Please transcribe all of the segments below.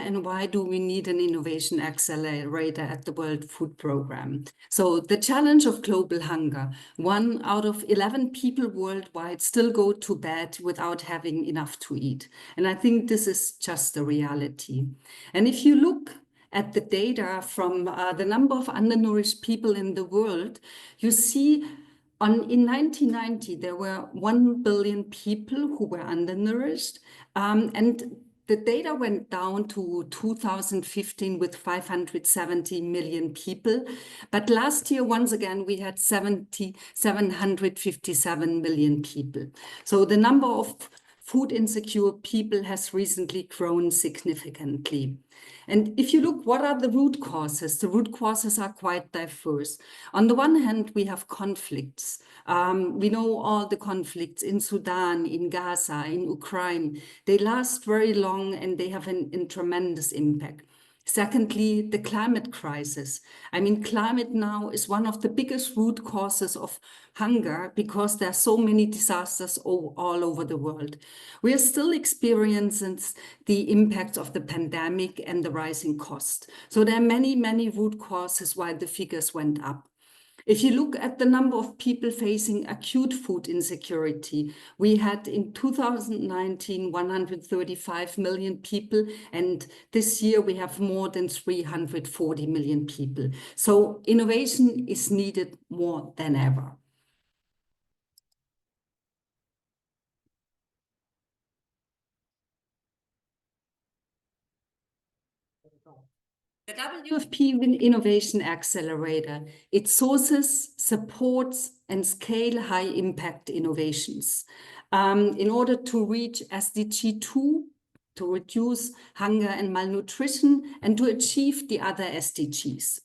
and why do we need an innovation accelerator at the World Food Programme? So the challenge of global hunger: 1 out of 11 people worldwide still go to bed without having enough to eat. And I think this is just the reality. And if you look at the data from the number of undernourished people in the world, you see in 1990, there were 1 billion people who were undernourished, and the data went down to 2015 with 570 million people. But last year, once again, we had 757 million people. So the number of food insecure people has recently grown significantly. And if you look, what are the root causes? The root causes are quite diverse. On the one hand, we have conflicts. We know all the conflicts in Sudan, in Gaza, in Ukraine. They last very long and they have a tremendous impact. Secondly, the climate crisis. I mean, climate now is one of the biggest root causes of hunger because there are so many disasters all over the world. We are still experiencing the impacts of the pandemic and the rising cost. So there are many, many root causes why the figures went up. If you look at the number of people facing acute food insecurity, we had in 2019 135 million people, and this year we have more than 340 million people. So innovation is needed more than ever. The WFP Innovation Accelerator, it sources, supports, and scale high-impact innovations in order to reach SDG 2, to reduce hunger and malnutrition, and to achieve the other SDGs.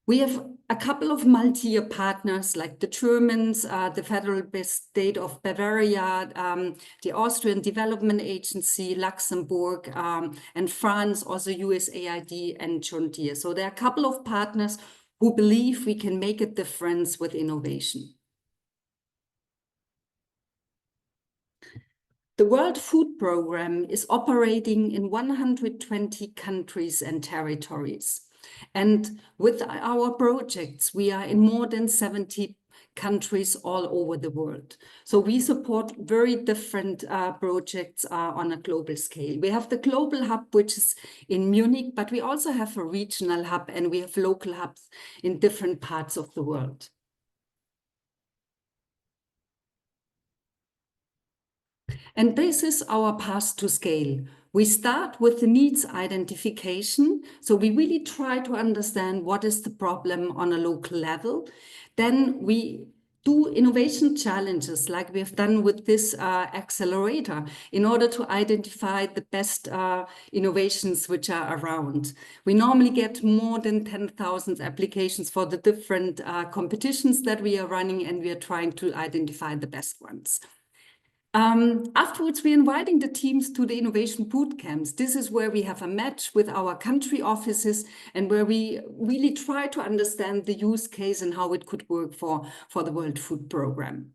We have a couple of multi-year partners like the Germans, the federal state of Bavaria, the Austrian Development Agency, Luxembourg, and France, also USAID and John Deere. So there are a couple of partners who believe we can make a difference with innovation. The World Food Programme is operating in 120 countries and territories. And with our projects, we are in more than 70 countries all over the world. So we support very different projects on a global scale. We have the global hub, which is in Munich, but we also have a regional hub and we have local hubs in different parts of the world. And this is our path to scale. We start with the needs identification. So we really try to understand what is the problem on a local level. Then we do innovation challenges like we have done with this accelerator in order to identify the best innovations which are around. We normally get more than 10,000 applications for the different competitions that we are running, and we are trying to identify the best ones. Afterwards, we're inviting the teams to the innovation boot camps. This is where we have a match with our country offices and where we really try to understand the use case and how it could work for the World Food Programme.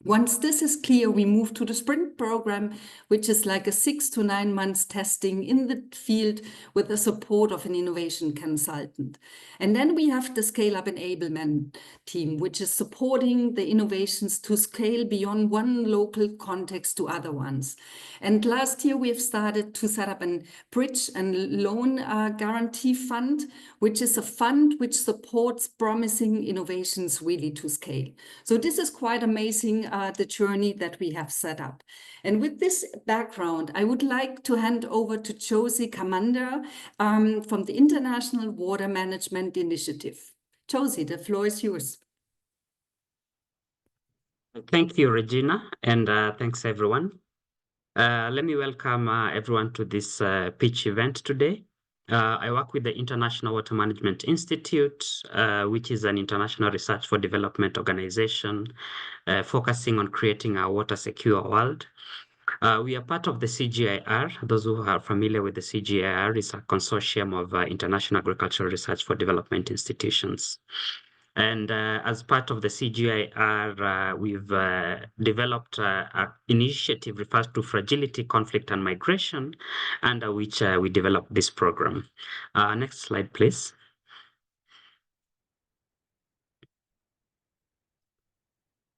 Once this is clear, we move to the sprint program, which is like a 6 to 9 months testing in the field with the support of an innovation consultant. And then we have the scale-up enablement team, which is supporting the innovations to scale beyond one local context to other ones. And last year, we have started to set up a bridge and loan guarantee fund, which is a fund which supports promising innovations really to scale. So this is quite amazing, the journey that we have set up. And with this background, I would like to hand over to Josie Kamanda from the International Water Management Initiative. Josie, the floor is yours. Thank you, Regina, and thanks everyone. Let me welcome everyone to this pitch event today. I work with the International Water Management Institute, which is an international research for development organization focusing on creating a water secure world. We are part of the CGIAR. Those who are familiar with the CGIAR is a consortium of international agricultural research for development institutions. And as part of the CGIAR, we've developed an initiative referred to Fragility, Conflict, and Migration, under which we developed this program. Next slide, please.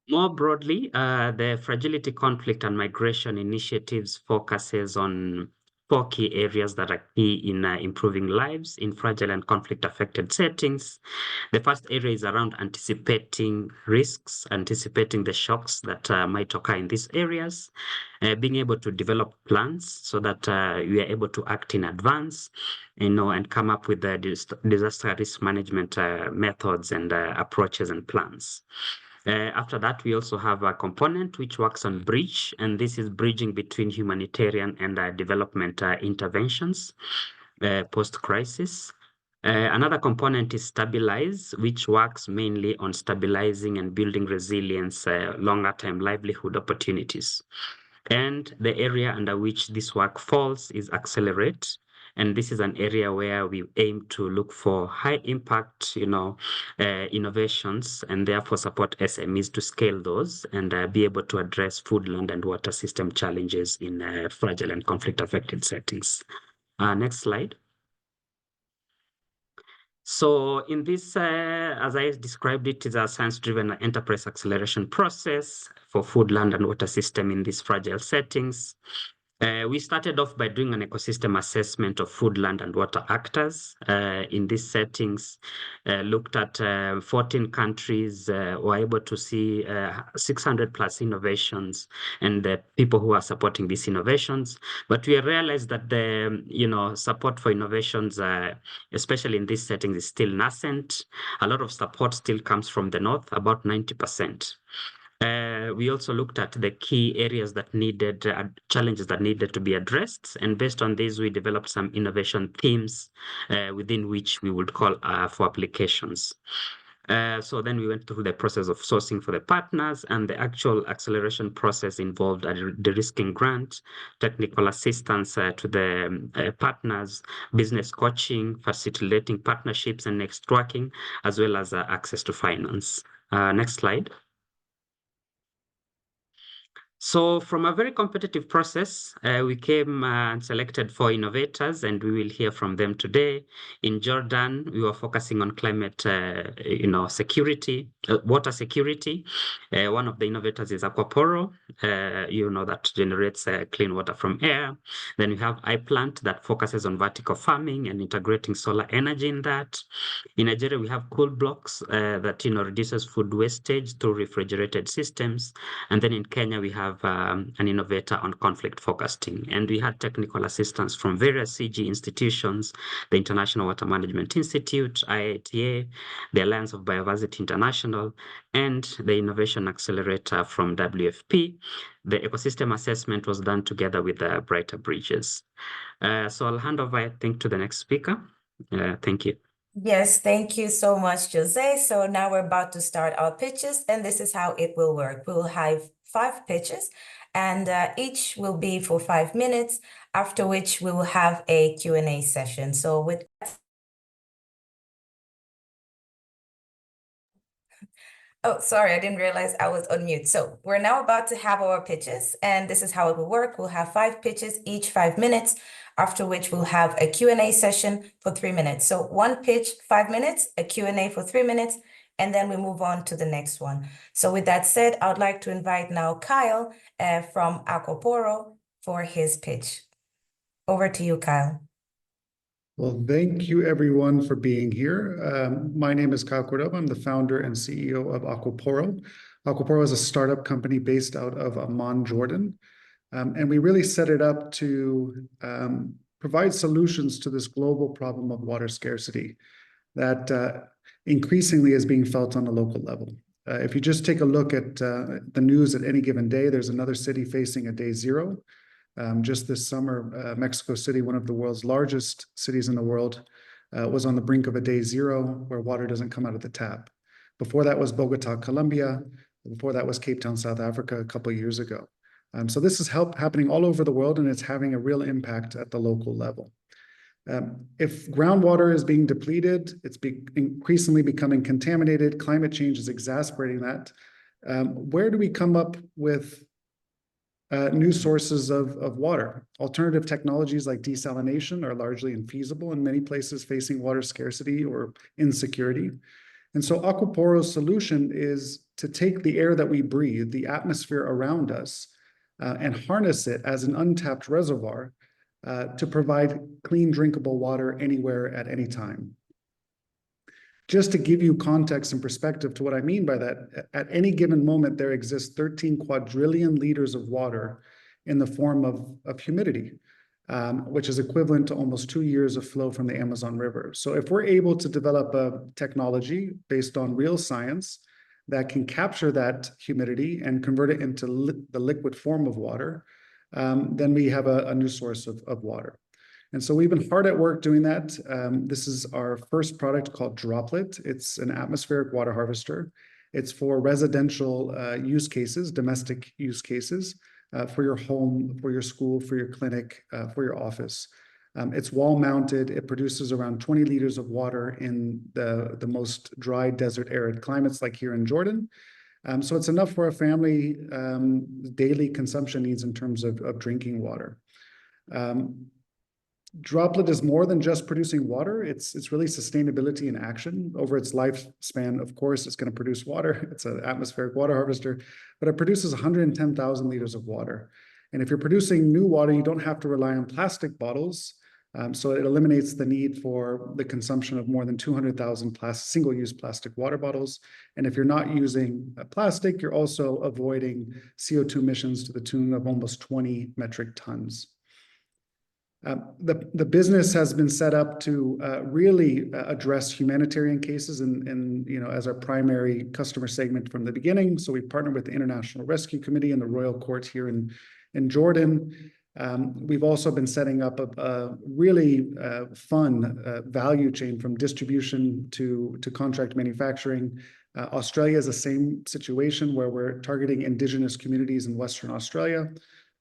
More broadly, the Fragility, Conflict, and Migration initiatives focuses on 4 key areas that are key in improving lives in fragile and conflict-affected settings. The first area is around anticipating risks, anticipating the shocks that might occur in these areas, being able to develop plans so that we are able to act in advance, and come up with the disaster risk management methods and approaches and plans. After that, we also have a component which works on bridge, and this is bridging between humanitarian and development interventions post-crisis. Another component is stabilize, which works mainly on stabilizing and building resilience, longer-term livelihood opportunities. And the area under which this work falls is accelerate. And this is an area where we aim to look for high impact, innovations, and therefore support SMEs to scale those and be able to address food, land, and water system challenges in fragile and conflict-affected settings. Next slide. So in this, as I described it, is a science-driven enterprise acceleration process for food, land, and water system in these fragile settings. We started off by doing an ecosystem assessment of food, land, and water actors in these settings, looked at 14 countries, were able to see 600 plus innovations and the people who are supporting these innovations. But we realized that the support for innovations, especially in these settings, is still nascent. A lot of support still comes from the north, about 90%. We also looked at the key areas that needed, challenges that needed to be addressed. And based on this, we developed some innovation themes within which we would call for applications. So then we went through the process of sourcing for the partners, and the actual acceleration process involved a de-risking grant, technical assistance to the partners, business coaching, facilitating partnerships and networking, as well as access to finance. Next slide. So from a very competitive process, we came and selected 4 innovators, and we will hear from them today. In Jordan, we were focusing on climate, security, water security. One of the innovators is Aquaporo, that generates clean water from air. Then we have iPlant that focuses on vertical farming and integrating solar energy in that. In Nigeria, we have Koolboks that reduces food wastage through refrigerated systems. And then in Kenya, we have an innovator on conflict forecasting. And we had technical assistance from various CG institutions, the International Water Management Institute, IITA, the Alliance of Bioversity International, and the Innovation Accelerator from WFP. The ecosystem assessment was done together with the Brighter Bridges. So I'll hand over, I think, to the next speaker. Thank you. Yes, thank you so much, Jose. So now we're about to start our pitches, and this is how it will work. We will have 5 pitches, and each will be for 5 minutes, after which we will have a Q&A session. So with that, oh, sorry, I didn't realize I was on mute. So we're now about to have our pitches, and this is how it will work. We'll have 5 pitches, each 5 minutes, after which we'll have a Q&A session for 3 minutes. So 1 pitch, 5 minutes, a Q&A for 3 minutes, and then we move on to the next one. So with that said, I would like to invite now Kyle from Aquaporo for his pitch. Over to you, Kyle. Well, thank you everyone for being here. My name is Kyle Cordoba. I'm the founder and CEO of Aquaporo. Aquaporo is a startup company based out of Amman, Jordan. And we really set it up to provide solutions to this global problem of water scarcity that increasingly is being felt on a local level. If you just take a look at the news at any given day, there's another city facing a day zero. Just this summer, Mexico City, one of the world's largest cities in the world, was on the brink of a day zero where water doesn't come out of the tap. Before that was Bogota, Colombia. Before that was Cape Town, South Africa, a couple of years ago. So this is happening all over the world, and it's having a real impact at the local level. If groundwater is being depleted, it's increasingly becoming contaminated, climate change is exacerbating that. Where do we come up with new sources of water? Alternative technologies like desalination are largely infeasible in many places facing water scarcity or insecurity. And so Aquaporo's solution is to take the air that we breathe, the atmosphere around us, and harness it as an untapped reservoir to provide clean, drinkable water anywhere at any time. Just to give you context and perspective to what I mean by that, at any given moment, there exists 13 quadrillion liters of water in the form of humidity, which is equivalent to almost 2 years of flow from the Amazon River. So if we're able to develop a technology based on real science that can capture that humidity and convert it into the liquid form of water, then we have a new source of water. And so we've been hard at work doing that. This is our first product called Droplet. It's an atmospheric water harvester. It's for residential use cases, domestic use cases, for your home, for your school, for your clinic, for your office. It's wall mounted. It produces around 20 liters of water in the most dry desert arid climates like here in Jordan. So it's enough for a family daily consumption needs in terms of drinking water. Droplet is more than just producing water. It's really sustainability in action. Over its lifespan, of course, it's going to produce water. It's an atmospheric water harvester, but it produces 110,000 liters of water. And if you're producing new water, you don't have to rely on plastic bottles. So it eliminates the need for the consumption of more than 200,000 single-use plastic water bottles. And if you're not using plastic, you're also avoiding CO2 emissions to the tune of almost 20 metric tons. The business has been set up to really address humanitarian cases and as our primary customer segment from the beginning. So we partnered with the International Rescue Committee and the Royal Court here in Jordan. We've also been setting up a really fun value chain from distribution to contract manufacturing. Australia is the same situation where we're targeting indigenous communities in Western Australia.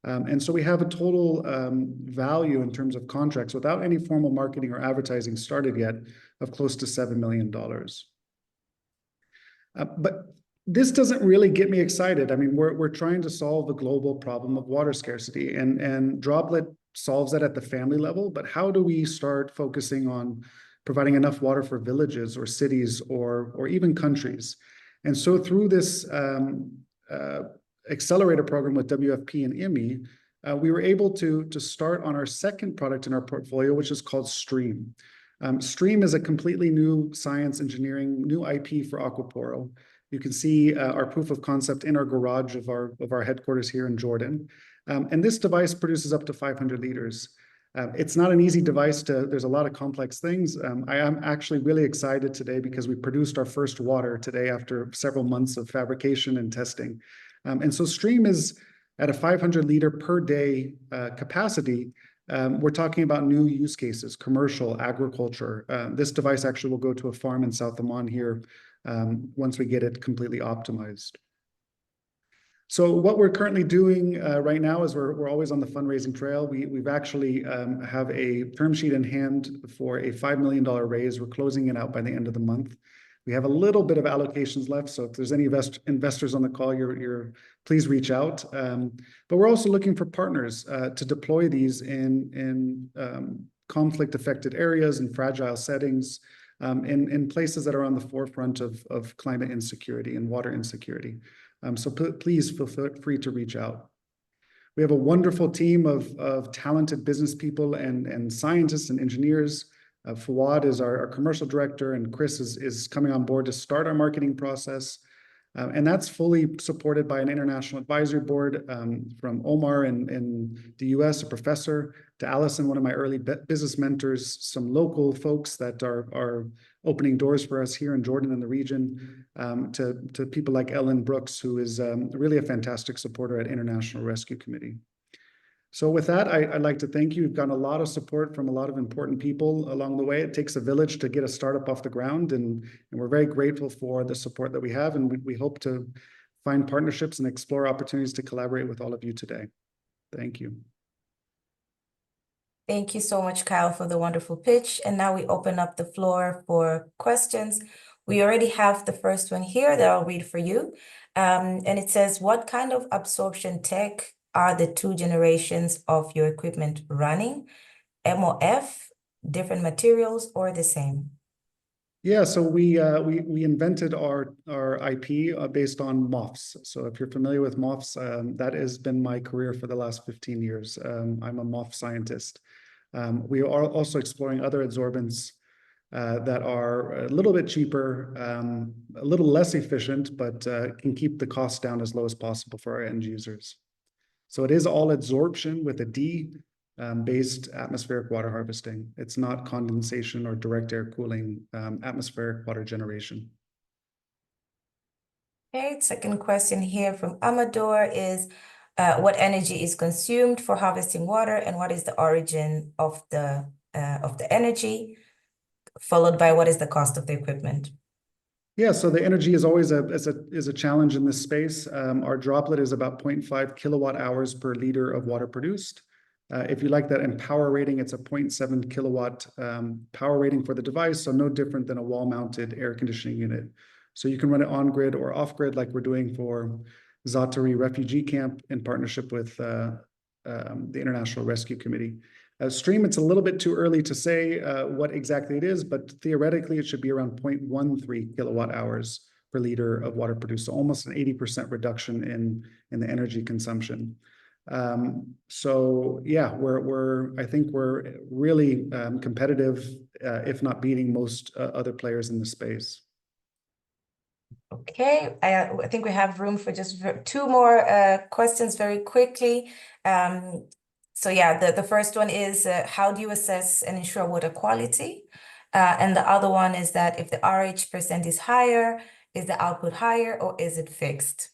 And so we have a total value in terms of contracts without any formal marketing or advertising started yet of close to $7 million. But this doesn't really get me excited. I mean, we're trying to solve the global problem of water scarcity, and Droplet solves that at the family level. But how do we start focusing on providing enough water for villages or cities or even countries? And so through this accelerator program with WFP and IWMI, we were able to start on our second product in our portfolio, which is called Stream. Stream is a completely new science engineering, new IP for Aquaporo. You can see our proof of concept in our garage of our headquarters here in Jordan. And this device produces up to 500 liters. It's not an easy device there's a lot of complex things. I am actually really excited today because we produced our first water today after several months of fabrication and testing. And so Stream is at a 500 liter per day capacity. We're talking about new use cases, commercial, agriculture. This device actually will go to a farm in South Amman here once we get it completely optimized. So what we're currently doing right now is we're always on the fundraising trail. We've actually have a term sheet in hand for a $5 million raise. We're closing it out by the end of the month. We have a little bit of allocations left, so if there's any investors on the call, please reach out. But we're also looking for partners to deploy these in conflict-affected areas and fragile settings, in places that are on the forefront of climate insecurity and water insecurity. So please feel free to reach out. We have a wonderful team of talented business people and scientists and engineers. Fawad is our commercial director, and Chris is coming on board to start our marketing process. And that's fully supported by an international advisory board from Omar in the US, a professor, to Allison, one of my early business mentors, some local folks that are opening doors for us here in Jordan and the region, to people like Ellen Brooks, who is really a fantastic supporter at International Rescue Committee. So with that, I'd like to thank you. We've gotten a lot of support from a lot of important people along the way. It takes a village to get a startup off the ground, and we're very grateful for the support that we have, and we hope to find partnerships and explore opportunities to collaborate with all of you today. Thank you. Thank you so much, Kyle, for the wonderful pitch. And now we open up the floor for questions. We already have the first one here that I'll read for you. And it says, what kind of absorption tech are the 2 generations of your equipment running? MOF, different materials, or the same? Yeah, so we invented our IP based on MOFs. So if you're familiar with MOFs, that has been my career for the last 15 years. I'm a MOF scientist. We are also exploring other adsorbents that are a little bit cheaper, a little less efficient, but can keep the cost down as low as possible for our end users. So it is all adsorption with a D, based atmospheric water harvesting. It's not condensation or direct air cooling, atmospheric water generation. Okay, second question here from Amador is, what energy is consumed for harvesting water, and what is the origin of the energy, followed by what is the cost of the equipment? Yeah, so the energy is always a challenge in this space. Our droplet is about 0.5 kilowatt hours per liter of water produced. If you like that in power rating, it's a 0.7 kilowatt power rating for the device, so no different than a wall-mounted air conditioning unit. So you can run it on-grid or off-grid like we're doing for Zaatari Refugee Camp in partnership with the International Rescue Committee. Stream, it's a little bit too early to say what exactly it is, but theoretically it should be around 0.13 kilowatt hours per liter of water produced, so almost an 80% reduction in the energy consumption. So yeah, I think we're really competitive, if not beating most other players in the space. Okay, I think we have room for just 2 more questions very quickly. So yeah, the first one is, how do you assess and ensure water quality? And the other one is that if the RH% is higher, is the output higher, or is it fixed?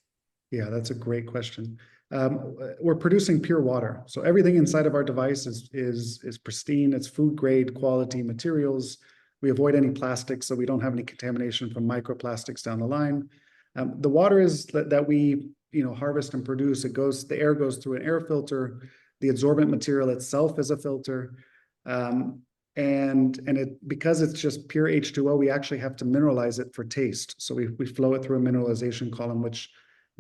Yeah, that's a great question. We're producing pure water, so everything inside of our device is pristine. It's food grade quality materials. We avoid any plastics, so we don't have any contamination from microplastics down the line. The water is that we harvest and produce. The air goes through an air filter. The adsorbent material itself is a filter, and because it's just pure H2O, we actually have to mineralize it for taste. So we flow it through a mineralization column, which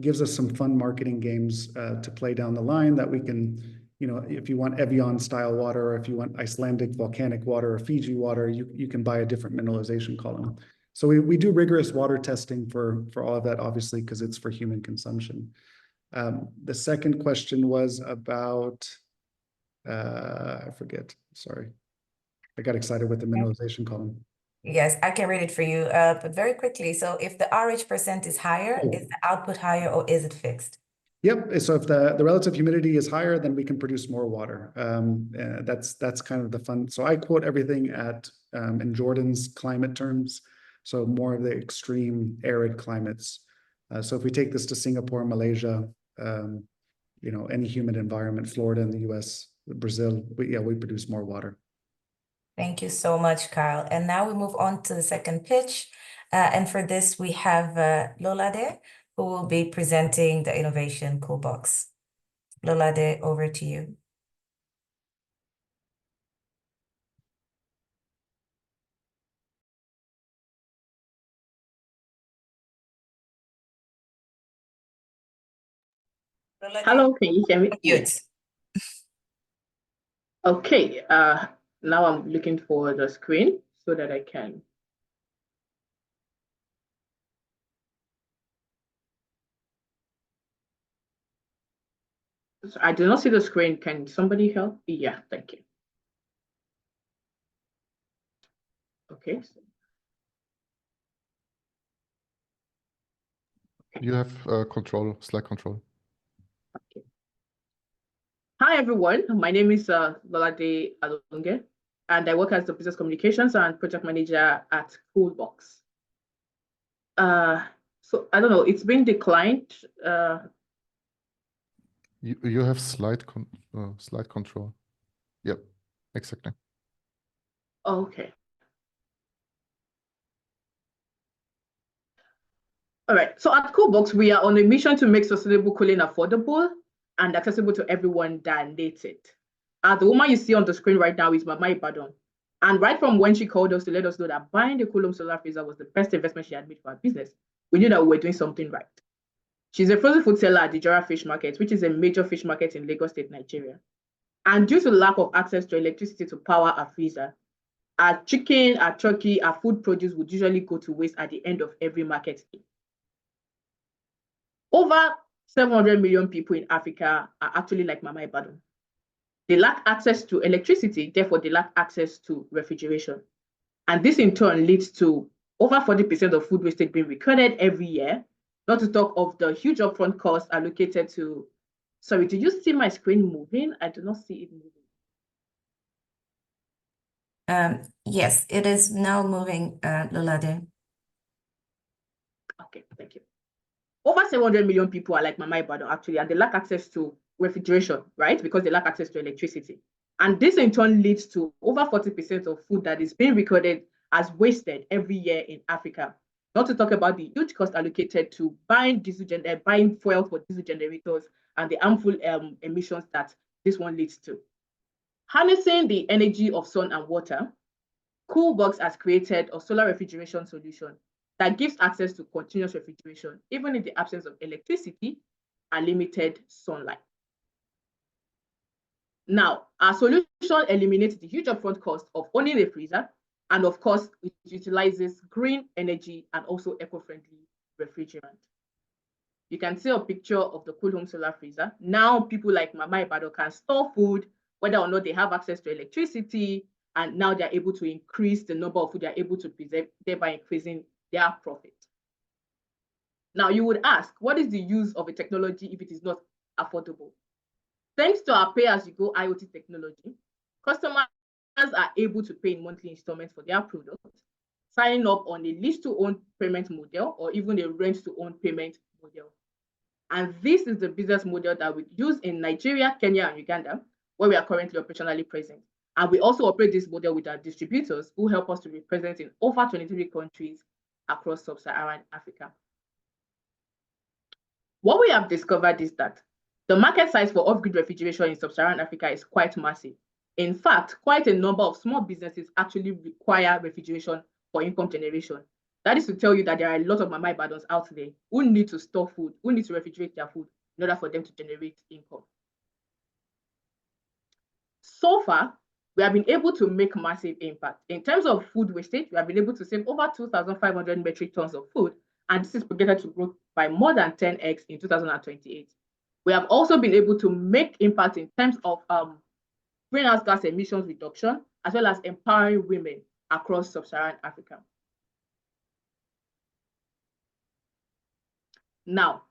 gives us some fun marketing games to play down the line that we can, if you want Evian style water, or if you want Icelandic volcanic water or Fiji water, you can buy a different mineralization column. So we do rigorous water testing for all of that, obviously, because it's for human consumption. The second question was about, I forget, sorry. I got excited with the mineralization column. Yes, I can read it for you, but very quickly. So if the RH% is higher, is the output higher, or is it fixed? Yep. So if the relative humidity is higher, then we can produce more water. That's kind of the fun. So I quote everything in Jordan's climate terms. So more of the extreme arid climates. So if we take this to Singapore, Malaysia, any humid environment, Florida in the US, Brazil, we produce more water. Thank you so much, Kyle. And now we move on to the second pitch. And for this, we have Lolade, who will be presenting the innovation Koolboks. Lolade, over to you. Lolade, hello, can you hear me? Yes. Okay, now I'm looking for the screen so that I can. I do not see the screen. Can somebody help? Yeah, thank you. Okay. You have slide control. Okay. Hi, everyone. My name is Lolade Alonge, and I work as the business communications and project manager at Koolboks. So I don't know, it's been declined. You have slide control. Yep, exactly. Okay. All right. So at Koolboks, we are on a mission to make sustainable cooling affordable and accessible to everyone that needs it. The woman you see on the screen right now is Mama Ibadan. And right from when she called us to let us know that buying the Koolboks solar freezer was the best investment she had made for her business, we knew that we were doing something right. She's a frozen food seller at the Jora Fish Market, which is a major fish market in Lagos State, Nigeria. And due to lack of access to electricity to power our freezer, our chicken, our turkey, our food produce would usually go to waste at the end of every market day. Over 700 million people in Africa are actually like Mama Ibadan. They lack access to electricity, therefore they lack access to refrigeration. And this in turn leads to over 40% of food wastage being recorded every year, not to talk of the huge upfront costs allocated to, sorry, do you see my screen moving? I do not see it moving. Yes, it is now moving, Lolade. Okay, thank you. Over 700 million people are like Mama Ibadan actually, and they lack access to refrigeration, right? Because they lack access to electricity. And this in turn leads to over 40% of food that is being recorded as wasted every year in Africa. Not to talk about the huge cost allocated to buying fuel for diesel generators and the harmful emissions that this one leads to. Harnessing the energy of sun and water, Koolboks has created a solar refrigeration solution that gives access to continuous refrigeration, even in the absence of electricity and limited sunlight. Now, our solution eliminates the huge upfront cost of owning a freezer, and of course, it utilizes green energy and also eco-friendly refrigerant. You can see a picture of the Koolboks solar freezer. Now, people like Mama Ibadan can store food, whether or not they have access to electricity, and now they're able to increase the number of food they're able to preserve, thereby increasing their profit. Now, you would ask, what is the use of a technology if it is not affordable? Thanks to our pay-as-you-go IoT technology, customers are able to pay in monthly installments for their products, signing up on a lease-to-own payment model or even a rent-to-own payment model. And this is the business model that we use in Nigeria, Kenya, and Uganda, where we are currently operationally present. And we also operate this model with our distributors who help us to be present in over 23 countries across sub-Saharan Africa. What we have discovered is that the market size for off-grid refrigeration in sub-Saharan Africa is quite massive. In fact, quite a number of small businesses actually require refrigeration for income generation. That is to tell you that there are a lot of Mama Ibadans out there who need to store food, who need to refrigerate their food in order for them to generate income. So far, we have been able to make massive impact. In terms of food wastage, we have been able to save over 2,500 metric tons of food, and this is projected to grow by more than 10x in 2028. We have also been able to make impact in terms of greenhouse gas emissions reduction, as well as empowering women across sub-Saharan Africa. Now,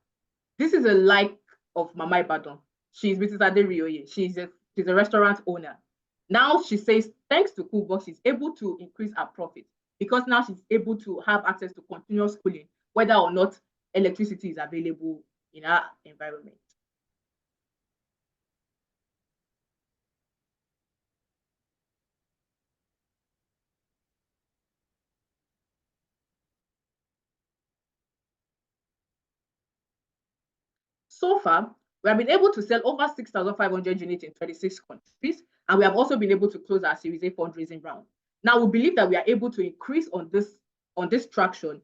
this is a like of Mama Ibadan. She's Mrs. Aderioye. She's a restaurant owner. Now she says, thanks to Koolboks, she's able to increase her profit because now she's able to have access to continuous cooling, whether or not electricity is available in her environment. So far, we have been able to sell over 6,500 units in 36 countries, and we have also been able to close our Series A fundraising round. Now, we believe that we are able to increase on this traction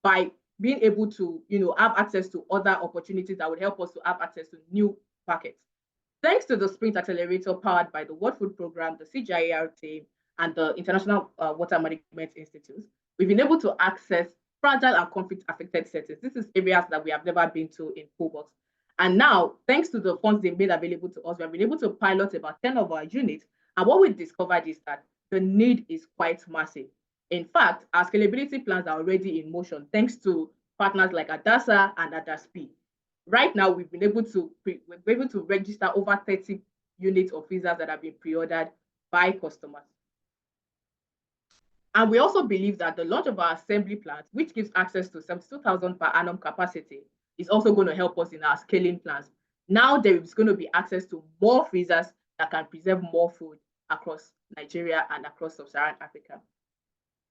by being able to, have access to other opportunities that would help us to have access to new markets. Thanks to the Sprint Accelerator powered by the World Food Programme, the CGIAR team, and the International Water Management Institute, we've been able to access fragile and conflict-affected settings. This is areas that we have never been to in Koolboks. And now, thanks to the funds they made available to us, we have been able to pilot about 10 of our units. And what we discovered is that the need is quite massive. In fact, our scalability plans are already in motion, thanks to partners like Adasa and Adasp. Right now, we've been able to register over 30 units of freezers that have been pre-ordered by customers. And we also believe that the launch of our assembly plant, which gives access to 72,000 per annum capacity, is also going to help us in our scaling plans. Now there is going to be access to more freezers that can preserve more food across Nigeria and across sub-Saharan Africa.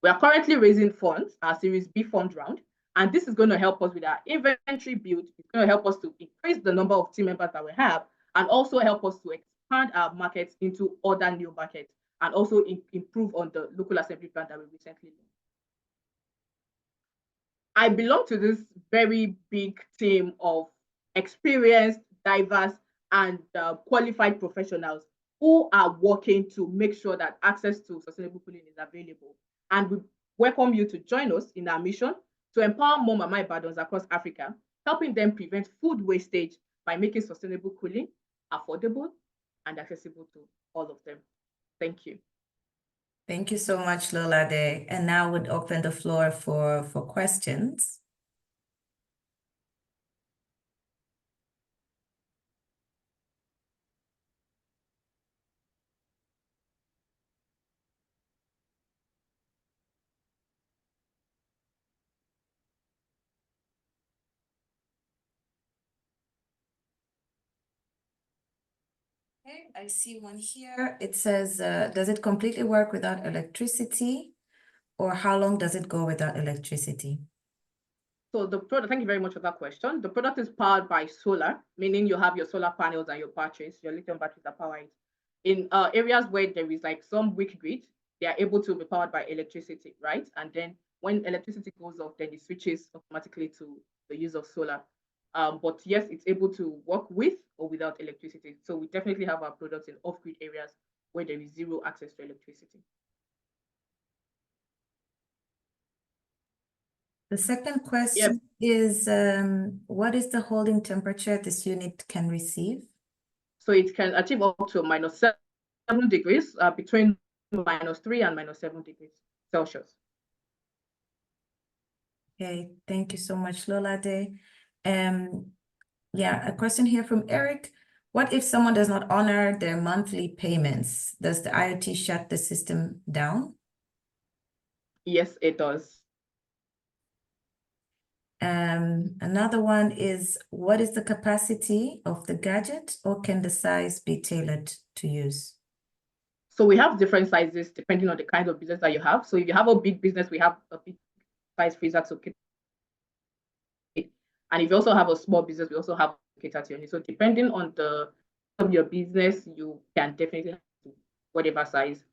We are currently raising funds, our Series B fund round, and this is going to help us with our inventory build. It's going to help us to increase the number of team members that we have, and also help us to expand our markets into other new markets and also improve on the local assembly plant that we recently launched. I belong to this very big team of experienced, diverse, and qualified professionals who are working to make sure that access to sustainable cooling is available. And we welcome you to join us in our mission to empower more Mama Ibadans across Africa, helping them prevent food wastage by making sustainable cooling affordable and accessible to all of them. Thank you. Thank you so much, Lolade. And now we'd open the floor for questions. Okay, I see one here. It says, does it completely work without electricity? Or how long does it go without electricity? So the product, thank you very much for that question. The product is powered by solar, meaning you have your solar panels and your batteries, your lithium batteries that power it. In areas where there is like some weak grid, they are able to be powered by electricity, right? And then when electricity goes off, then it switches automatically to the use of solar. But yes, it's able to work with or without electricity. So we definitely have our products in off-grid areas where there is zero access to electricity. The second question is, what is the holding temperature this unit can receive? So it can achieve up to -7 degrees, between -3 and -7 degrees Celsius. Okay, thank you so much, Lolade. Yeah, a question here from Eric. What if someone does not honor their monthly payments? Does the IoT shut the system down? Yes, it does. Another one is, what is the capacity of the gadget, or can the size be tailored to use? So we have different sizes depending on the kind of business that you have. So if you have a big business, we have a big size freezer to cater. And if you also have a small business, we also have to cater to your needs. So depending on the of your business, you can definitely have whatever size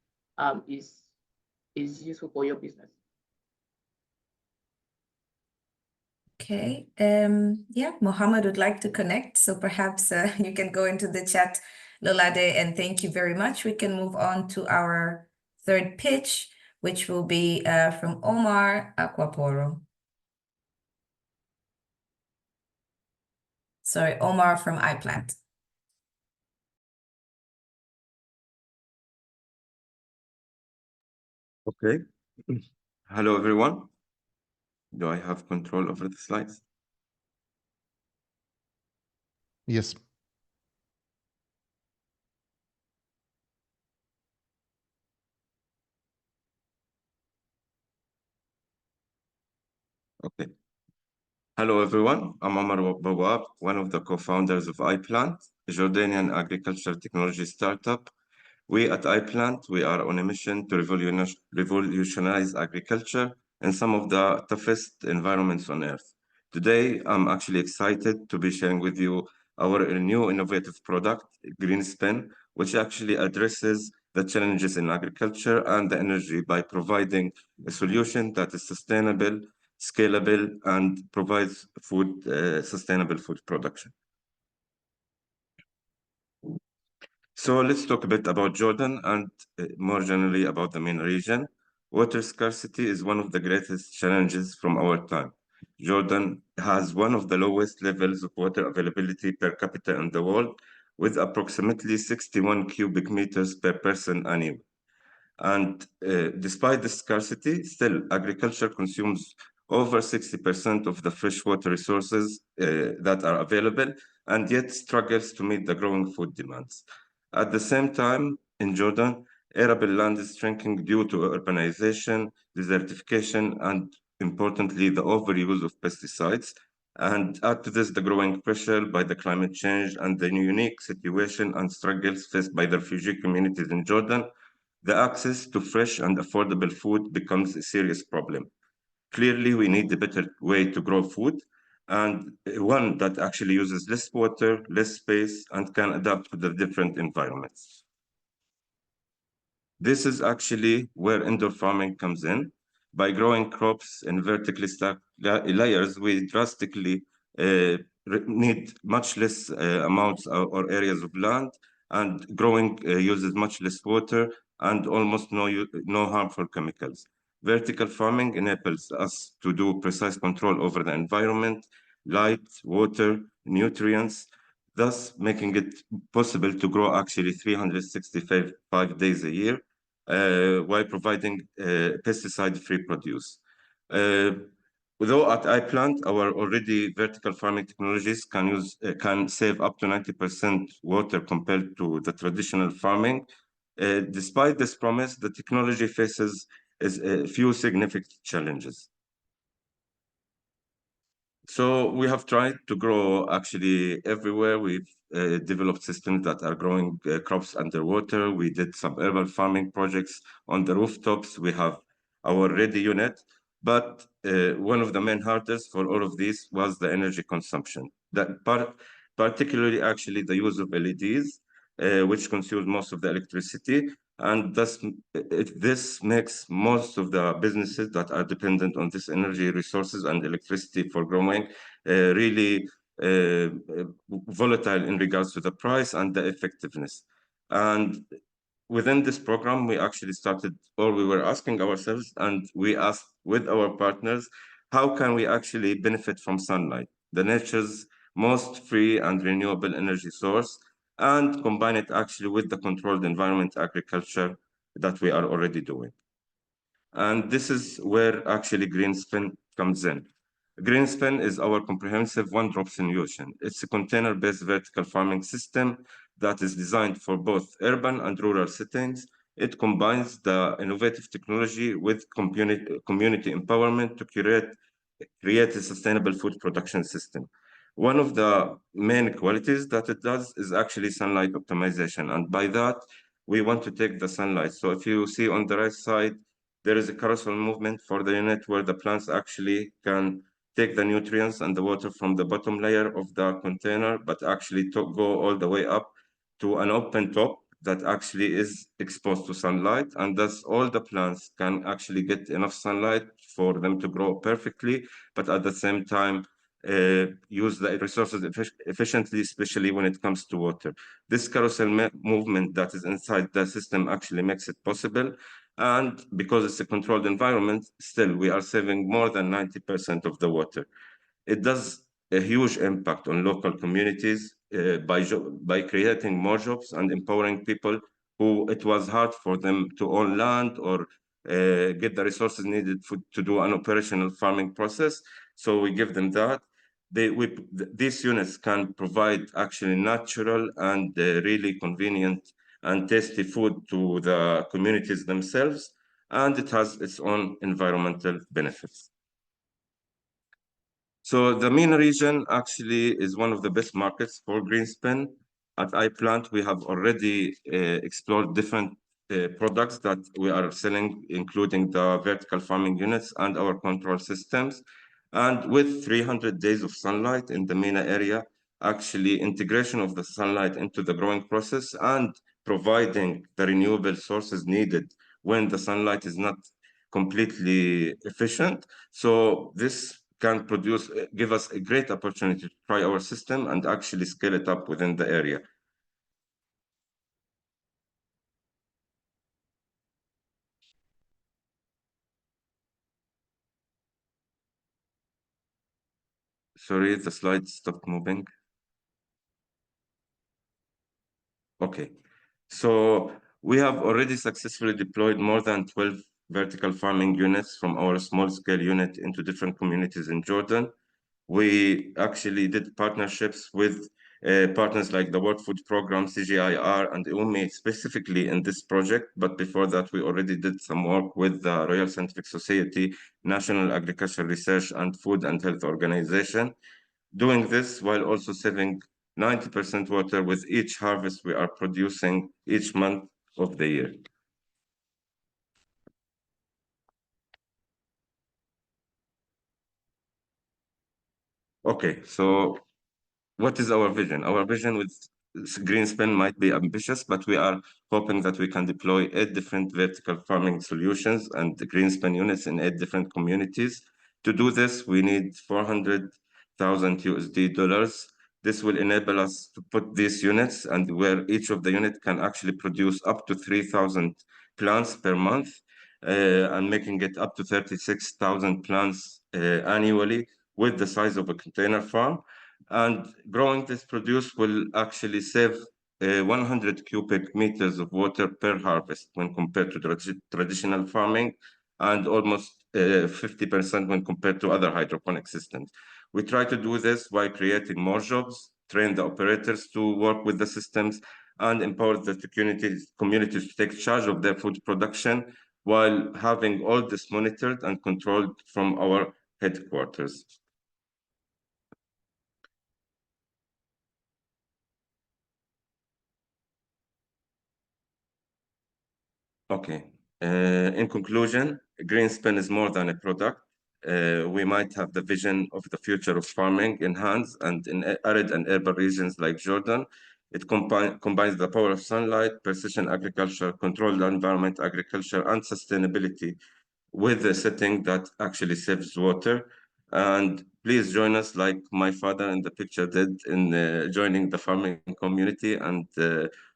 is useful for your business. Okay, yeah, Mohammed would like to connect, so perhaps you can go into the chat, Lolade, and thank you very much. We can move on to our third pitch, which will be from Omar Aquaporo. Sorry, Omar from iPlant. Okay. Hello, everyone. Do I have control over the slides? Yes. Okay. Hello, everyone. I'm Omar Bawab, one of the co-founders of iPlant, a Jordanian agriculture technology startup. We at iPlant, we are on a mission to revolutionize agriculture in some of the toughest environments on Earth. Today, I'm actually excited to be sharing with you our new innovative product, GreenSpin, which actually addresses the challenges in agriculture and the energy by providing a solution that is sustainable, scalable, and provides sustainable food production. So let's talk a bit about Jordan and more generally about the MENA region. Water scarcity is one of the greatest challenges from our time. Jordan has one of the lowest levels of water availability per capita in the world, with approximately 61 cubic meters per person annually. And despite the scarcity, still agriculture consumes over 60% of the freshwater resources that are available, and yet struggles to meet the growing food demands. At the same time, in Jordan, arable land is shrinking due to urbanization, desertification, and importantly, the overuse of pesticides. And add to this the growing pressure by the climate change and the unique situation and struggles faced by the refugee communities in Jordan, the access to fresh and affordable food becomes a serious problem. Clearly, we need a better way to grow food, and one that actually uses less water, less space, and can adapt to the different environments. This is actually where indoor farming comes in. By growing crops in vertically stacked layers, we drastically need much less amounts or areas of land, and growing uses much less water and almost no harmful chemicals. Vertical farming enables us to do precise control over the environment, light, water, nutrients, thus making it possible to grow actually 365 days a year while providing pesticide-free produce. Although at iPlant, our already vertical farming technologies can save up to 90% water compared to the traditional farming. Despite this promise, the technology faces a few significant challenges. So we have tried to grow actually everywhere. We've developed systems that are growing crops underwater. We did some urban farming projects on the rooftops. We have our ready unit. But one of the main hurdles for all of these was the energy consumption. Particularly actually the use of LEDs, which consumes most of the electricity. And thus, this makes most of the businesses that are dependent on this energy resources and electricity for growing really volatile in regards to the price and the effectiveness. And within this program, we actually started, or we were asking ourselves, and we asked with our partners, how can we actually benefit from sunlight, the nature's most free and renewable energy source, and combine it actually with the controlled environment agriculture that we are already doing. And this is where actually Greenspin comes in. Greenspin is our comprehensive one-drop solution. It's a container-based vertical farming system that is designed for both urban and rural settings. It combines the innovative technology with community empowerment to create a sustainable food production system. One of the main qualities that it does is actually sunlight optimization. And by that, we want to take the sunlight. So if you see on the right side, there is a carousel movement for the unit where the plants actually can take the nutrients and the water from the bottom layer of the container, but actually to go all the way up to an open top that actually is exposed to sunlight. And thus all the plants can actually get enough sunlight for them to grow perfectly, but at the same time, use the resources efficiently, especially when it comes to water. This carousel movement that is inside the system actually makes it possible. And because it's a controlled environment, still we are saving more than 90% of the water. It does a huge impact on local communities by creating more jobs and empowering people who it was hard for them to own land or get the resources needed to do an operational farming process. So we give them that. These units can provide actually natural and really convenient and tasty food to the communities themselves, and it has its own environmental benefits. So the MENA region actually is one of the best markets for Greenspin. At iPlant, we have already explored different products that we are selling, including the vertical farming units and our control systems. And with 300 days of sunlight in the MENA area, actually integration of the sunlight into the growing process and providing the renewable sources needed when the sunlight is not completely efficient. So this can give us a great opportunity to try our system and actually scale it up within the area. Sorry, the slide stopped moving. Okay, so we have already successfully deployed more than 12 vertical farming units from our small scale unit into different communities in Jordan. We actually did partnerships with partners like the World Food Program, CGIAR, and IWMI specifically in this project. But before that, we already did some work with the Royal Scientific Society, National Agricultural Research, and Food and Health Organization. Doing this while also saving 90% water with each harvest we are producing each month of the year. Okay, so what is our vision? Our vision with Greenspan might be ambitious, but we are hoping that we can deploy 8 different vertical farming solutions and the Greenspan units in 8 different communities. To do this, we need $400,000. This will enable us to put these units and where each of the unit can actually produce up to 3,000 plants per month and making it up to 36,000 plants annually with the size of a container farm. And growing this produce will actually save 100 cubic meters of water per harvest when compared to traditional farming, and almost 50% when compared to other hydroponic systems. We try to do this by creating more jobs, train the operators to work with the systems, and empower the communities to take charge of their food production while having all this monitored and controlled from our headquarters. Okay. In conclusion, Greenspan is more than a product. We might have the vision of the future of farming in hands and in arid and urban regions like Jordan. It combines the power of sunlight, precision agriculture, controlled environment agriculture, and sustainability with a setting that actually saves water. And please join us like my father in the picture did in joining the farming community, and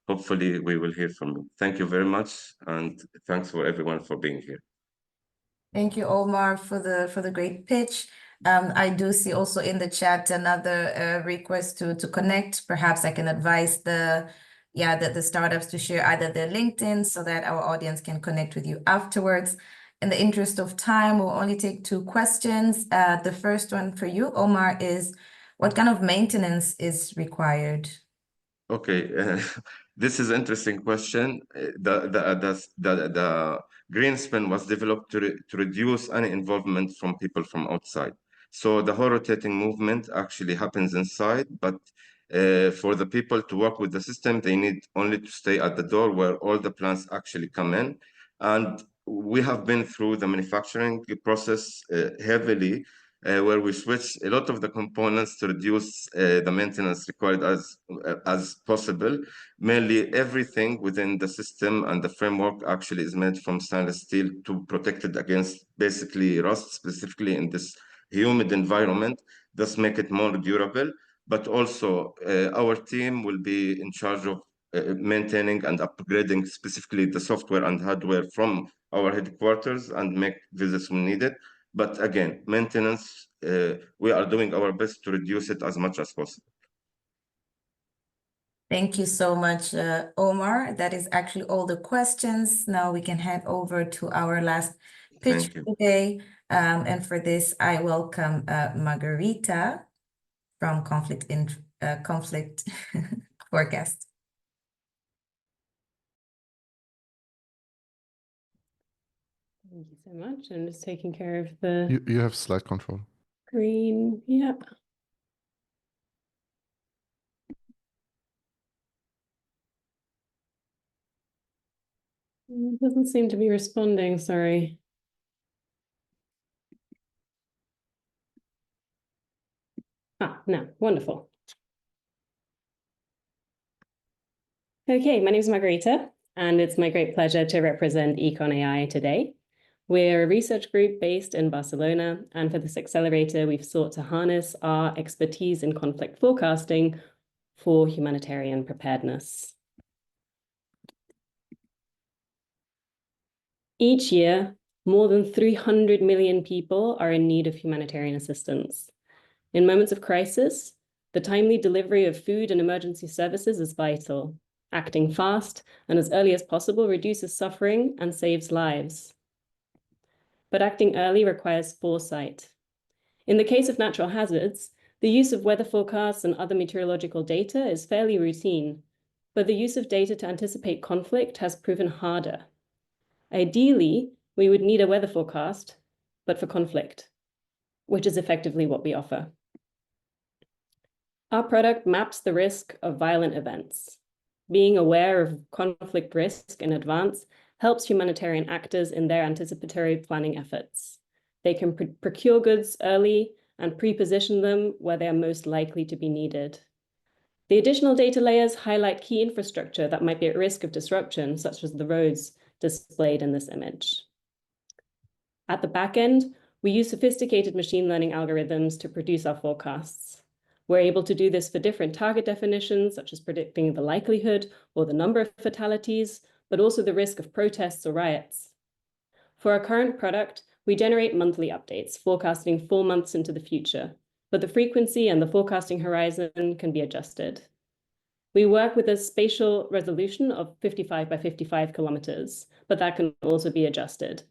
hopefully we will hear from you. Thank you very much, and thanks for everyone for being here. Thank you, Omar, for the great pitch. I do see also in the chat another request to connect. Perhaps I can advise the startups to share either their LinkedIn so that our audience can connect with you afterwards. In the interest of time, we'll only take 2 questions. The first one for you, Omar, is what kind of maintenance is required? Okay, this is an interesting question. The Greenspan was developed to reduce any involvement from people from outside. So the whole rotating movement actually happens inside, but for the people to work with the system, they need only to stay at the door where all the plants actually come in. And we have been through the manufacturing process heavily, where we switch a lot of the components to reduce the maintenance required as possible. Mainly everything within the system and the framework actually is made from stainless steel to protect it against basically rust, specifically in this humid environment, thus make it more durable. But also our team will be in charge of maintaining and upgrading specifically the software and hardware from our headquarters and make visits when needed. But again, maintenance, we are doing our best to reduce it as much as possible. Thank you so much, Omar. That is actually all the questions. Now we can head over to our last pitch today. And for this, I welcome Margarita from Conflict Forecast. Thank you so much. I'm just taking care of the... You have slide control. Green, yeah. It doesn't seem to be responding, sorry. No, wonderful. Okay, my name is Margarita, and it's my great pleasure to represent Econ AI today. We're a research group based in Barcelona, and for this accelerator, we've sought to harness our expertise in conflict forecasting for humanitarian preparedness. Each year, more than 300 million people are in need of humanitarian assistance. In moments of crisis, the timely delivery of food and emergency services is vital. Acting fast and as early as possible reduces suffering and saves lives. But acting early requires foresight. In the case of natural hazards, the use of weather forecasts and other meteorological data is fairly routine, but the use of data to anticipate conflict has proven harder. Ideally, we would need a weather forecast, but for conflict, which is effectively what we offer. Our product maps the risk of violent events. Being aware of conflict risk in advance helps humanitarian actors in their anticipatory planning efforts. They can procure goods early and pre-position them where they are most likely to be needed. The additional data layers highlight key infrastructure that might be at risk of disruption, such as the roads displayed in this image. At the back end, we use sophisticated machine learning algorithms to produce our forecasts. We're able to do this for different target definitions, such as predicting the likelihood or the number of fatalities, but also the risk of protests or riots. For our current product, we generate monthly updates, forecasting 4 months into the future, but the frequency and the forecasting horizon can be adjusted. We work with a spatial resolution of 55 by 55 kilometers, but that can also be adjusted.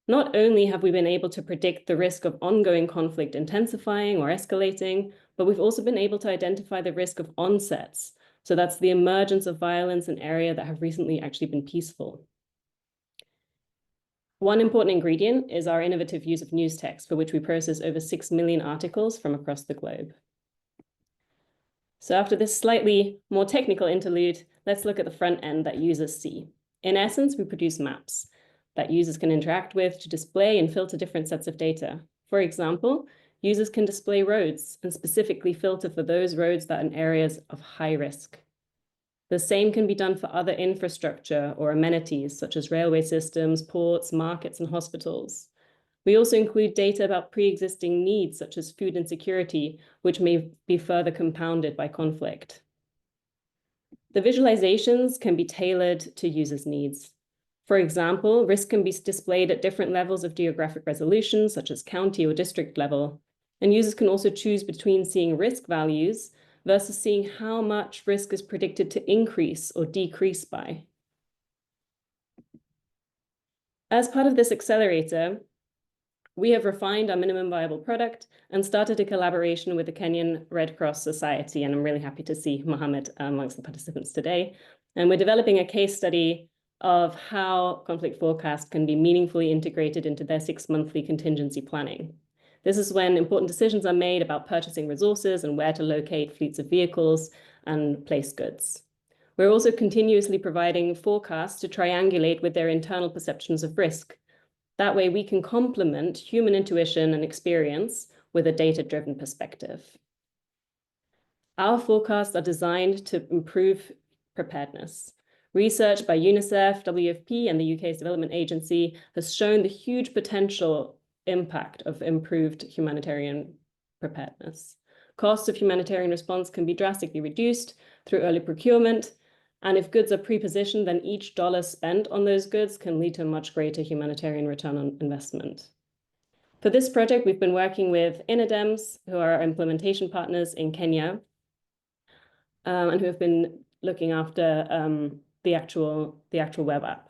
Not only have we been able to predict the risk of ongoing conflict intensifying or escalating, but we've also been able to identify the risk of onsets. So that's the emergence of violence in areas that have recently actually been peaceful. One important ingredient is our innovative use of news text, for which we process over 6 million articles from across the globe. So after this slightly more technical interlude, let's look at the front end that users see. In essence, we produce maps that users can interact with to display and filter different sets of data. For example, users can display roads and specifically filter for those roads that are in areas of high risk. The same can be done for other infrastructure or amenities, such as railway systems, ports, markets, and hospitals. We also include data about pre-existing needs, such as food insecurity, which may be further compounded by conflict. The visualizations can be tailored to users' needs. For example, risk can be displayed at different levels of geographic resolution, such as county or district level. And users can also choose between seeing risk values versus seeing how much risk is predicted to increase or decrease by. As part of this accelerator, we have refined our minimum viable product and started a collaboration with the Kenyan Red Cross Society. And I'm really happy to see Mohammed amongst the participants today. And we're developing a case study of how conflict forecast can be meaningfully integrated into their 6-monthly contingency planning. This is when important decisions are made about purchasing resources and where to locate fleets of vehicles and place goods. We're also continuously providing forecasts to triangulate with their internal perceptions of risk. That way we can complement human intuition and experience with a data-driven perspective. Our forecasts are designed to improve preparedness. Research by UNICEF, WFP, and the UK's Development Agency has shown the huge potential impact of improved humanitarian preparedness. Costs of humanitarian response can be drastically reduced through early procurement, and if goods are pre-positioned, then each dollar spent on those goods can lead to a much greater humanitarian return on investment. For this project, we've been working with INADEMS, who are our implementation partners in Kenya, and who have been looking after the actual web app.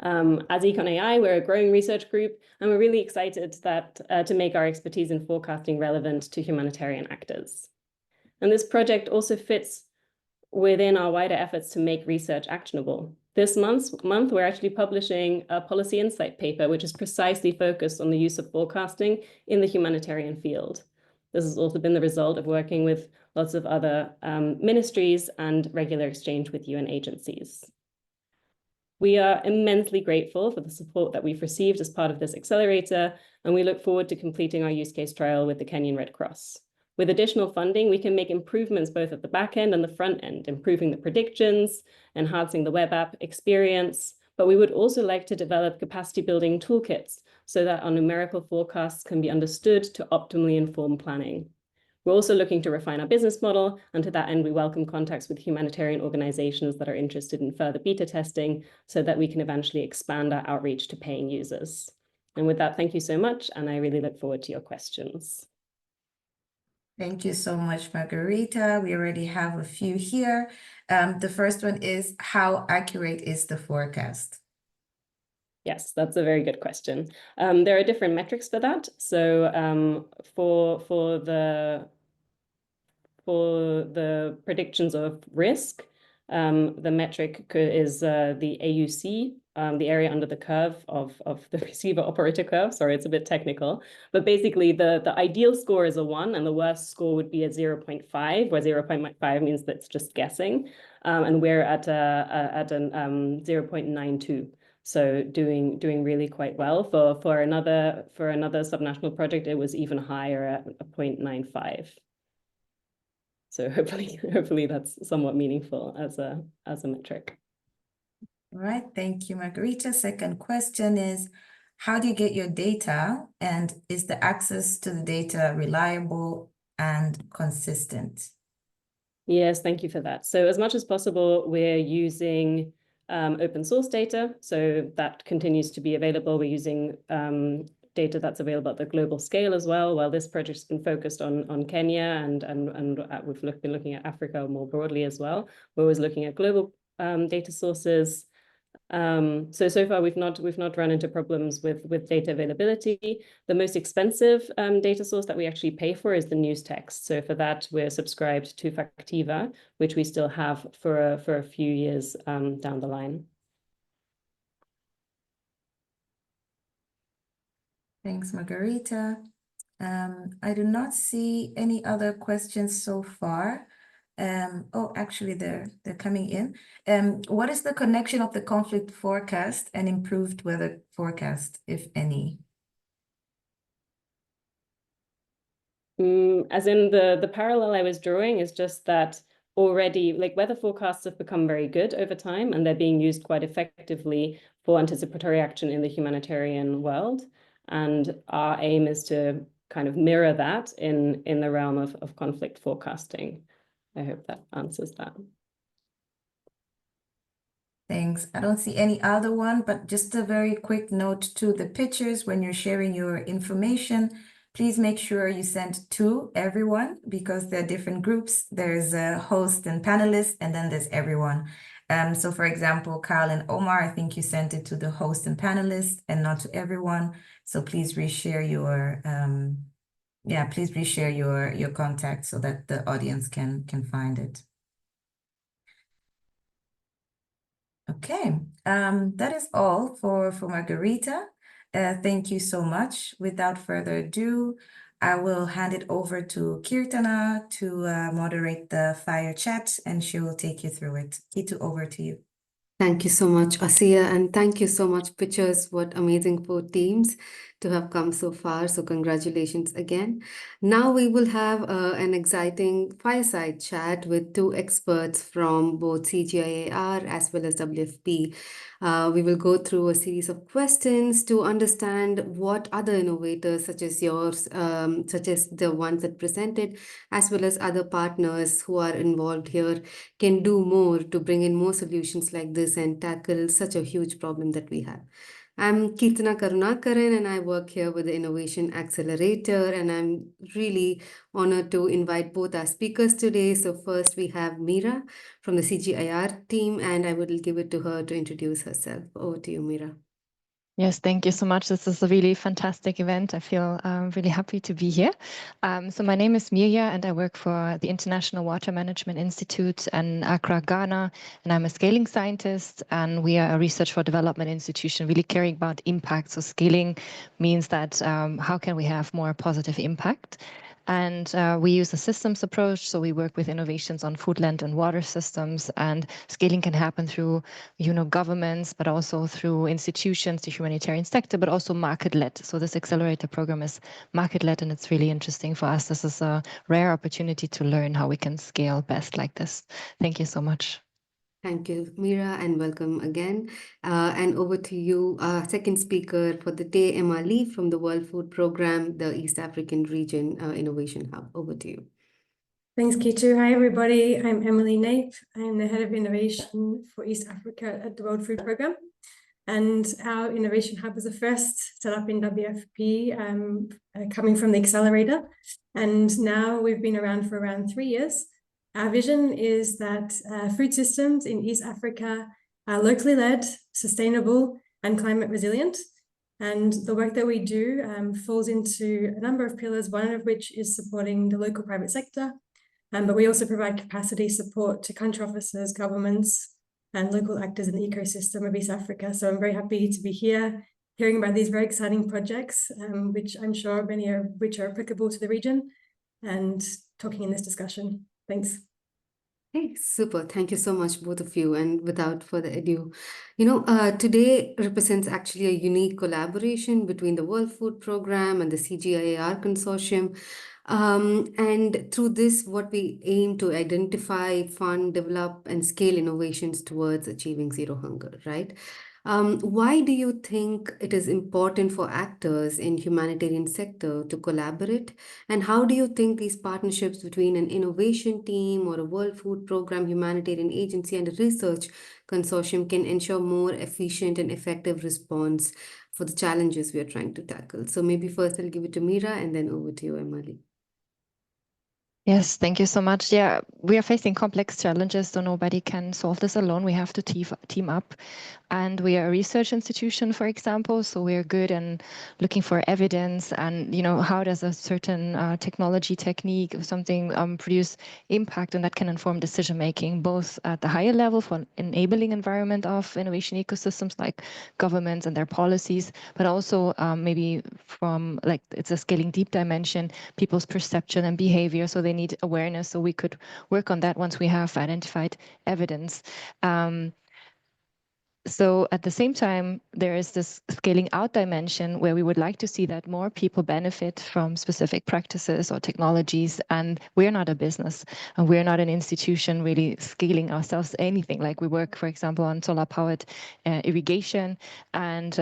As Econ AI, we're a growing research group, and we're really excited that to make our expertise in forecasting relevant to humanitarian actors. And this project also fits within our wider efforts to make research actionable. This month, we're actually publishing a policy insight paper, which is precisely focused on the use of forecasting in the humanitarian field. This has also been the result of working with lots of other ministries and regular exchange with UN agencies. We are immensely grateful for the support that we've received as part of this accelerator, and we look forward to completing our use case trial with the Kenyan Red Cross. With additional funding, we can make improvements both at the back end and the front end, improving the predictions, enhancing the web app experience, but we would also like to develop capacity building toolkits so that our numerical forecasts can be understood to optimally inform planning. We're also looking to refine our business model, and to that end, we welcome contacts with humanitarian organizations that are interested in further beta testing so that we can eventually expand our outreach to paying users. And with that, thank you so much, and I really look forward to your questions. Thank you so much, Margarita. We already have a few here. The first one is, how accurate is the forecast? Yes, that's a very good question. There are different metrics for that. So for the predictions of risk, the metric is the AUC, the area under the curve of the receiver operator curve. Sorry, it's a bit technical, but basically the ideal score is a 1 and the worst score would be a 0.5, where 0.5 means that's just guessing. And we're at an 0.92. So doing really quite well. For another subnational project, it was even higher at a 0.95. So hopefully that's somewhat meaningful as a metric. All right, thank you, Margarita. Second question is, how do you get your data, and is the access to the data reliable and consistent? Yes, thank you for that. So as much as possible, we're using open source data. So that continues to be available. We're using data that's available at the global scale as well. While this project's been focused on Kenya and we've been looking at Africa more broadly as well. We're always looking at global data sources. So far we've not run into problems with data availability. The most expensive data source that we actually pay for is the news text. So for that we're subscribed to Factiva, which we still have for a few years down the line. Thanks, Margarita. I do not see any other questions so far. Oh, actually, they're coming in. What is the connection of the conflict forecast and improved weather forecast, if any? As in the parallel I was drawing is just that already, like, weather forecasts have become very good over time, and they're being used quite effectively for anticipatory action in the humanitarian world. And our aim is to kind of mirror that in the realm of conflict forecasting. I hope that answers that. Thanks. I don't see any other one, but just a very quick note to the pitchers: when you're sharing your information, please make sure you send to everyone, because there are different groups. There's a host and panelists, and then there's everyone. So for example, Carl and Omar, I think you sent it to the host and panelists and not to everyone. So please reshare your please reshare your contact so that the audience can find it. Okay, that is all for Margarita. Thank you so much. Without further ado, I will hand it over to Kirtana to moderate the fire chat, and she will take you through it. Kitu, over to you. Thank you so much, Asiya, and thank you so much, pitchers. What amazing 4 teams to have come so far. So congratulations again. Now we will have an exciting fireside chat with 2 experts from both CGIAR as well as WFP. We will go through a series of questions to understand what other innovators such as yours, such as the ones that presented, as well as other partners who are involved here, can do more to bring in more solutions like this and tackle such a huge problem that we have. I'm Kirtana Karunakaran, and I work here with the Innovation Accelerator, and I'm really honored to invite both our speakers today. So first we have Mira from the CGIAR team, and I will give it to her to introduce herself. Over to you, Mira. Yes, thank you so much. This is a really fantastic event. I feel really happy to be here. So my name is Mirja, and I work for the International Water Management Institute in Accra, Ghana, and I'm a scaling scientist, and we are a research for development institution really caring about impact. So scaling means that how can we have more positive impact? And we use a systems approach, so we work with innovations on food, land, and water systems, and scaling can happen through, governments, but also through institutions, the humanitarian sector, but also market-led. So this accelerator program is market-led, and it's really interesting for us. This is a rare opportunity to learn how we can scale best like this. Thank you so much. Thank you, Mira, and welcome again. And over to you, second speaker for the day, Emma Lee from the World Food Programme, the East African Region Innovation Hub. Over to you. Thanks, Kitu. Hi, everybody. I'm Emily Nape. I'm the Head of Innovation for East Africa at the World Food Programme. And our Innovation Hub is the first set up in WFP, coming from the Accelerator. And now we've been around for around 3 years. Our vision is that food systems in East Africa are locally led, sustainable, and climate resilient. And the work that we do falls into a number of pillars, one of which is supporting the local private sector. But we also provide capacity support to country officers, governments, and local actors in the ecosystem of East Africa. So I'm very happy to be here, hearing about these very exciting projects, which I'm sure many of which are applicable to the region, and talking in this discussion. Thanks. Hey, super. Thank you so much, both of you. And without further ado, today represents actually a unique collaboration between the World Food Programme and the CGIAR consortium. And through this, what we aim to identify, fund, develop, and scale innovations towards achieving zero hunger, right? Why do you think it is important for actors in humanitarian sector to collaborate? And how do you think these partnerships between an innovation team or a World Food Programme humanitarian agency and a research consortium can ensure more efficient and effective response for the challenges we are trying to tackle? So maybe first I'll give it to Mira and then over to you, Emily. Yes, thank you so much. Yeah, we are facing complex challenges, so nobody can solve this alone. We have to team up. And we are a research institution, for example, so we're good in looking for evidence and, how does a certain technology, technique or something produce impact, and that can inform decision-making, both at the higher level for enabling environment of innovation ecosystems like governments and their policies, but also maybe from it's a scaling deep dimension, people's perception and behavior, so they need awareness, so we could work on that once we have identified evidence. So at the same time, there is this scaling out dimension where we would like to see that more people benefit from specific practices or technologies. And we're not a business, and we're not an institution really scaling ourselves anything. Like we work, for example, on solar-powered irrigation. And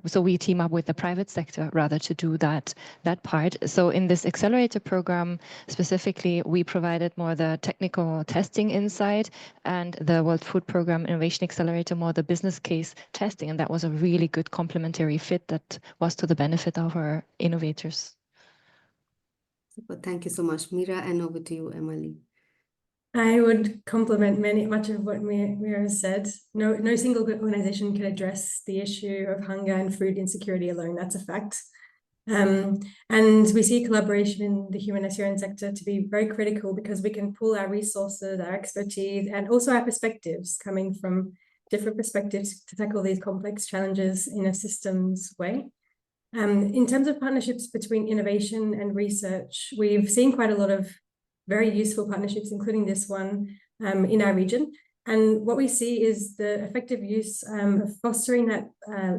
so we team up with the private sector rather to do that part. So in this accelerator program, specifically, we provided more the technical testing inside, and the World Food Programme Innovation Accelerator more the business case testing, and that was a really good complementary fit that was to the benefit of our innovators. Super. Thank you so much, Mira, and over to you, Emily. I would complement much of what Mira said. No single organization can address the issue of hunger and food insecurity alone. That's a fact. And we see collaboration in the humanitarian sector to be very critical because we can pool our resources, our expertise, and also our perspectives coming from different perspectives to tackle these complex challenges in a systems way. In terms of partnerships between innovation and research, we've seen quite a lot of very useful partnerships, including this one in our region. And what we see is the effective use of fostering that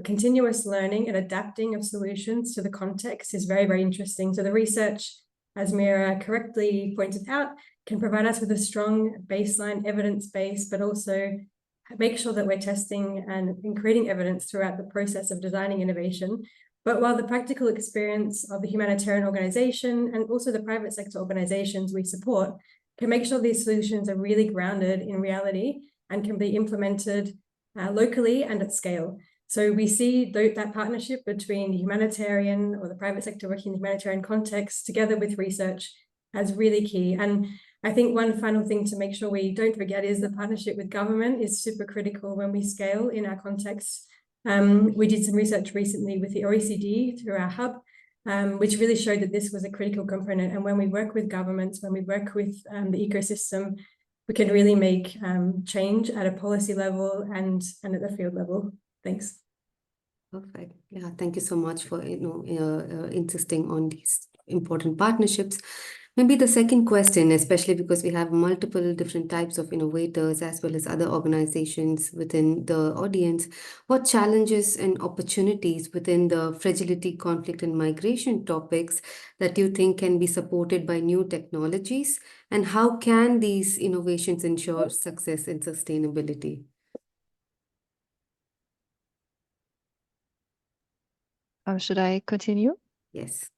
continuous learning and adapting of solutions to the context is very, very interesting. So the research, as Mira correctly pointed out, can provide us with a strong baseline evidence base, but also make sure that we're testing and creating evidence throughout the process of designing innovation. But while the practical experience of the humanitarian organization and also the private sector organizations we support can make sure these solutions are really grounded in reality and can be implemented locally and at scale. So we see that partnership between the humanitarian or the private sector working in the humanitarian context together with research as really key. And I think one final thing to make sure we don't forget is the partnership with government is super critical when we scale in our context. We did some research recently with the OECD through our hub, which really showed that this was a critical component. And when we work with governments, when we work with the ecosystem, we can really make change at a policy level and at the field level. Thanks. Perfect. Yeah, thank you so much for insisting on these important partnerships. Maybe the second question, especially because we have multiple different types of innovators as well as other organizations within the audience, what challenges and opportunities within the fragility, conflict, and migration topics that you think can be supported by new technologies? And how can these innovations ensure success and sustainability? Should I continue? Yes.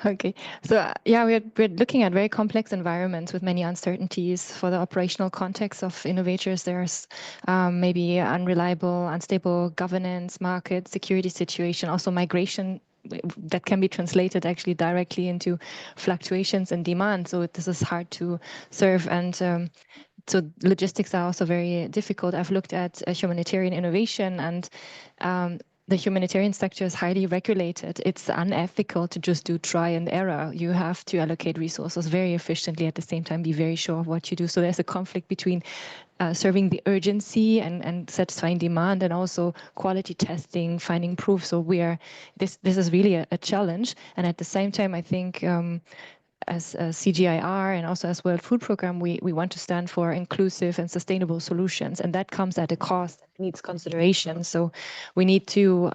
Okay. So we're looking at very complex environments with many uncertainties for the operational context of innovators. There's maybe unreliable, unstable governance, market, security situation, also migration that can be translated actually directly into fluctuations in demand. So this is hard to serve, and so logistics are also very difficult. I've looked at humanitarian innovation, and the humanitarian sector is highly regulated. It's unethical to just do try and error. You have to allocate resources very efficiently, at the same time be very sure of what you do. So there's a conflict between serving the urgency and satisfying demand, and also quality testing, finding proof. So this is really a challenge. And at the same time, I think as CGIAR and also as World Food Programme, we want to stand for inclusive and sustainable solutions, and that comes at a cost and needs consideration. So we need to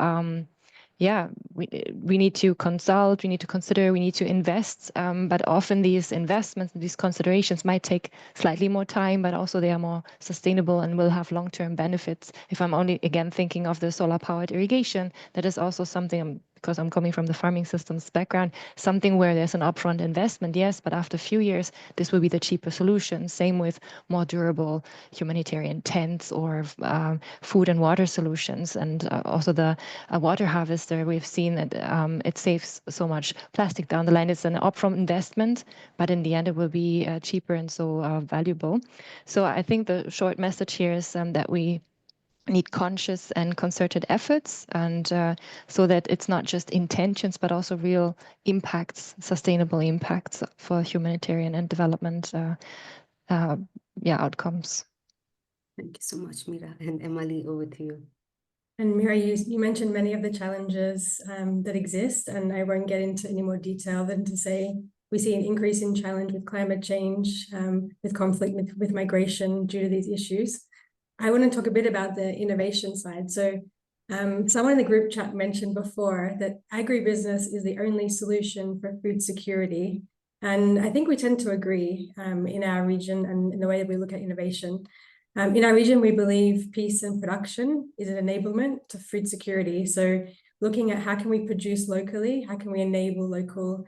we need to consult, we need to consider, we need to invest, but often these investments and these considerations might take slightly more time, but also they are more sustainable and will have long-term benefits. If I'm only, again, thinking of the solar-powered irrigation, that is also something, because I'm coming from the farming systems background, something where there's an upfront investment, yes, but after a few years, this will be the cheaper solution. Same with more durable humanitarian tents or food and water solutions. And also the water harvester, we've seen that it saves so much plastic down the line. It's an upfront investment, but in the end, it will be cheaper and so valuable. So I think the short message here is that we need conscious and concerted efforts, and so that it's not just intentions, but also real impacts, sustainable impacts for humanitarian and development outcomes. Thank you so much, Mira. And Emily, over to you. And Mira, you mentioned many of the challenges that exist, and I won't get into any more detail than to say we see an increase in challenge with climate change, with conflict, with migration due to these issues. I want to talk a bit about the innovation side. So someone in the group chat mentioned before that agribusiness is the only solution for food security. And I think we tend to agree in our region and in the way that we look at innovation. In our region, we believe peace and production is an enablement to food security. So looking at how can we produce locally, how can we enable local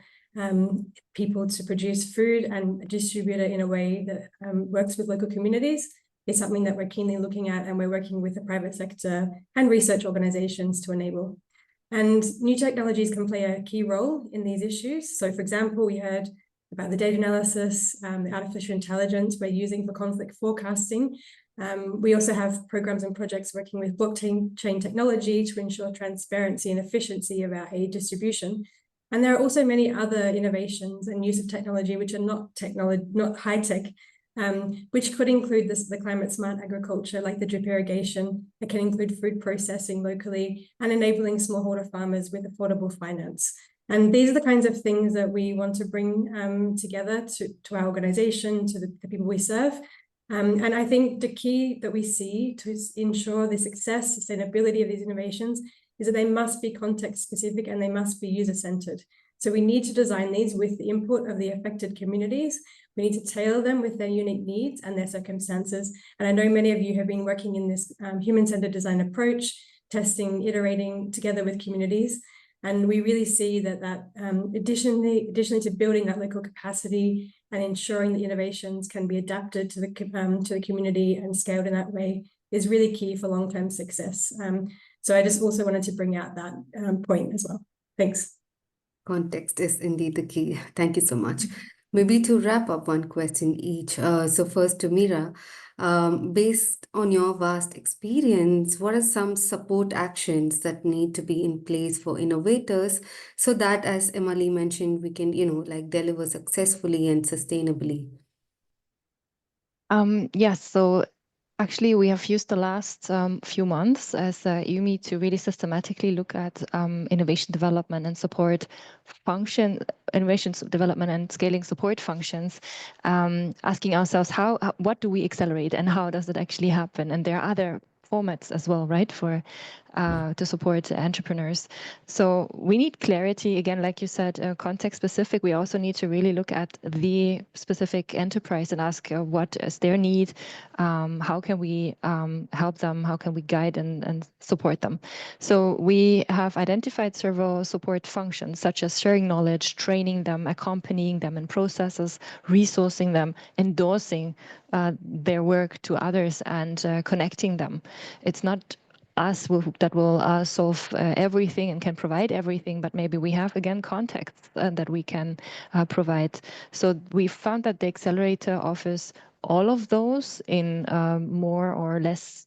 people to produce food and distribute it in a way that works with local communities is something that we're keenly looking at, and we're working with the private sector and research organizations to enable. And new technologies can play a key role in these issues. So for example, we heard about the data analysis, the artificial intelligence we're using for conflict forecasting. We also have programs and projects working with blockchain technology to ensure transparency and efficiency of our aid distribution. And there are also many other innovations and use of technology which are not high tech, which could include the climate smart agriculture, like the drip irrigation. It can include food processing locally and enabling smallholder farmers with affordable finance. And these are the kinds of things that we want to bring together to our organization, to the people we serve. And I think the key that we see to ensure the success, sustainability of these innovations is that they must be context specific and they must be user-centered. So we need to design these with the input of the affected communities. We need to tailor them with their unique needs and their circumstances. And I know many of you have been working in this human-centered design approach, testing, iterating together with communities. And we really see that additionally to building that local capacity and ensuring that innovations can be adapted to the community and scaled in that way is really key for long-term success. So I just also wanted to bring out that point as well. Thanks. Context is indeed the key. Thank you so much. Maybe to wrap up, one question each. So first to Mira, based on your vast experience, what are some support actions that need to be in place for innovators so that, as Emily mentioned, we can, deliver successfully and sustainably? Yes, so actually, we have used the last few months as IWMI to really systematically look at innovation development and support innovation development and scaling support functions, asking ourselves what do we accelerate and how does it actually happen? And there are other formats as well, right, for to support entrepreneurs. So we need clarity, again, like you said, context specific. We also need to really look at the specific enterprise and ask what is their need, how can we help them, how can we guide and support them. So we have identified several support functions, such as sharing knowledge, training them, accompanying them in processes, resourcing them, endorsing their work to others, and connecting them. It's not us that will solve everything and can provide everything, but maybe we have, again, contacts that we can provide. So we found that the accelerator offers all of those in more or less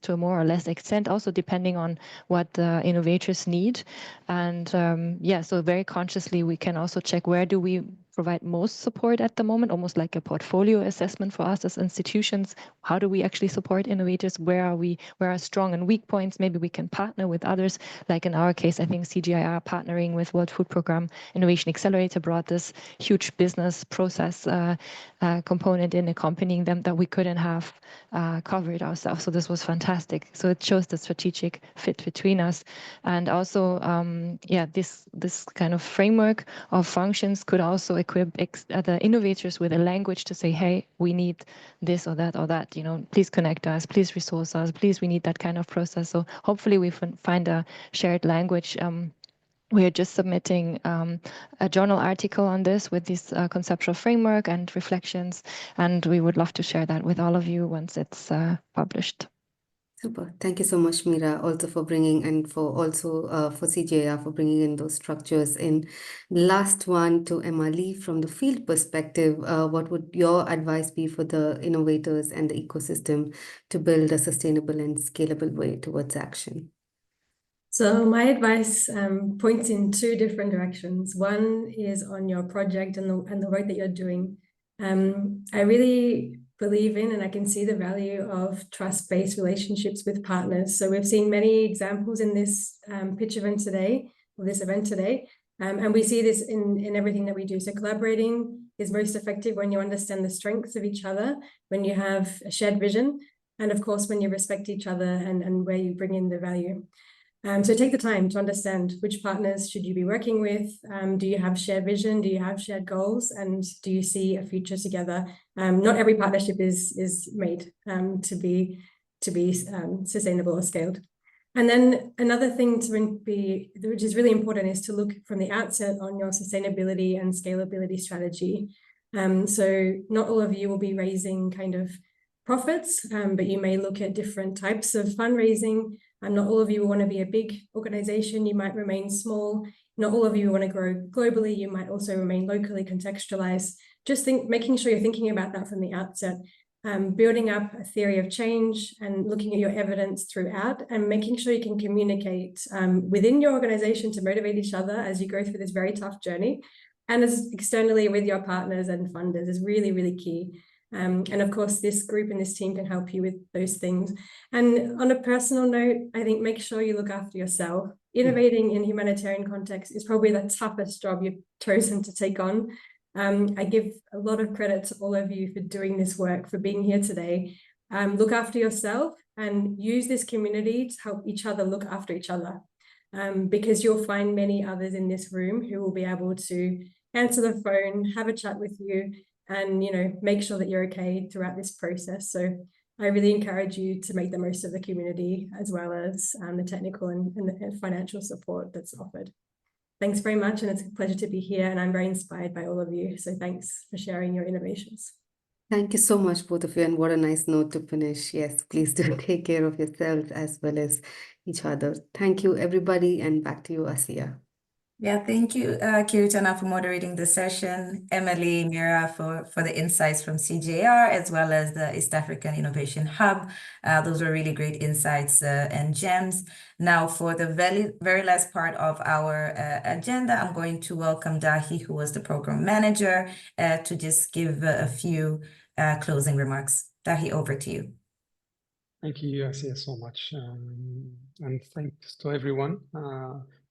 extent, also depending on what the innovators need. And so very consciously we can also check where do we provide most support at the moment, almost like a portfolio assessment for us as institutions. How do we actually support innovators? Where are strong and weak points? Maybe we can partner with others. Like in our case, I think CGIAR partnering with World Food Program Innovation Accelerator brought this huge business process component in accompanying them that we couldn't have covered ourselves. So this was fantastic. So it shows the strategic fit between us. And also, this kind of framework of functions could also equip the innovators with a language to say, hey, we need this or that, please connect us, please resource us, please, we need that kind of process. So hopefully we find a shared language. We are just submitting a journal article on this with this conceptual framework and reflections, and we would love to share that with all of you once it's published. Super. Thank you so much, Mira, also for bringing, and for CGIAR for bringing in those structures in. Last one to Emma Lee, from the field perspective, what would your advice be for the innovators and the ecosystem to build a sustainable and scalable way towards action? So my advice points in two different directions. One is on your project and the work that you're doing. I really believe in, and I can see the value of trust-based relationships with partners. So we've seen many examples in this pitch event today, or this event today, and we see this in everything that we do. So collaborating is most effective when you understand the strengths of each other, when you have a shared vision, and of course, when you respect each other and where you bring in the value. So take the time to understand which partners should you be working with. Do you have shared vision? Do you have shared goals? And do you see a future together? Not every partnership is made to be sustainable or scaled. And then another thing which is really important, is to look from the outset on your sustainability and scalability strategy. So not all of you will be raising kind of profits, but you may look at different types of fundraising. Not all of you want to be a big organization. You might remain small. Not all of you want to grow globally. You might also remain locally contextualized. Just making sure you're thinking about that from the outset, building up a theory of change and looking at your evidence throughout, and making sure you can communicate within your organization to motivate each other as you go through this very tough journey, and as externally with your partners and funders is really, really key. And of course, this group and this team can help you with those things. And on a personal note, I think make sure you look after yourself. Innovating in humanitarian context is probably the toughest job you've chosen to take on. I give a lot of credit to all of you for doing this work, for being here today. Look after yourself and use this community to help each other look after each other. Because you'll find many others in this room who will be able to answer the phone, have a chat with you, and make sure that you're okay throughout this process. So I really encourage you to make the most of the community, as well as the technical and the financial support that's offered. Thanks very much, and it's a pleasure to be here, and I'm very inspired by all of you. So thanks for sharing your innovations. Thank you so much, both of you, and what a nice note to finish. Yes, please do take care of yourselves as well as each other. Thank you, everybody, and back to you, Asiya. Yeah, thank you, Kiritana, for moderating the session. Emily, Mira, for the insights from CGIAR, as well as the East African Innovation Hub. Those were really great insights and gems. Now, for the very last part of our agenda, I'm going to welcome Dahi, who was the program manager, to just give a few closing remarks. Dahi, over to you. Thank you, Asiya, so much. And thanks to everyone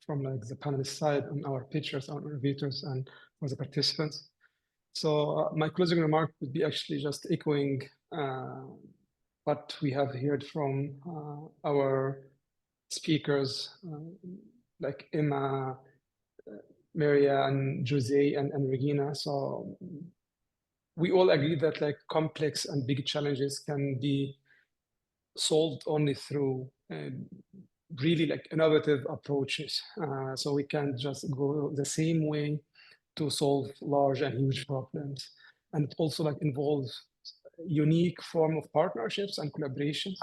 from the panelist side, and our pitchers, our innovators, and for the participants. So my closing remark would be actually just echoing what we have heard from our speakers, like Emma, Maria, and Jose, and Regina. So we all agree that complex and big challenges can be solved only through really innovative approaches. So we can't just go the same way to solve large and huge problems. And it also involves unique form of partnerships and collaborations.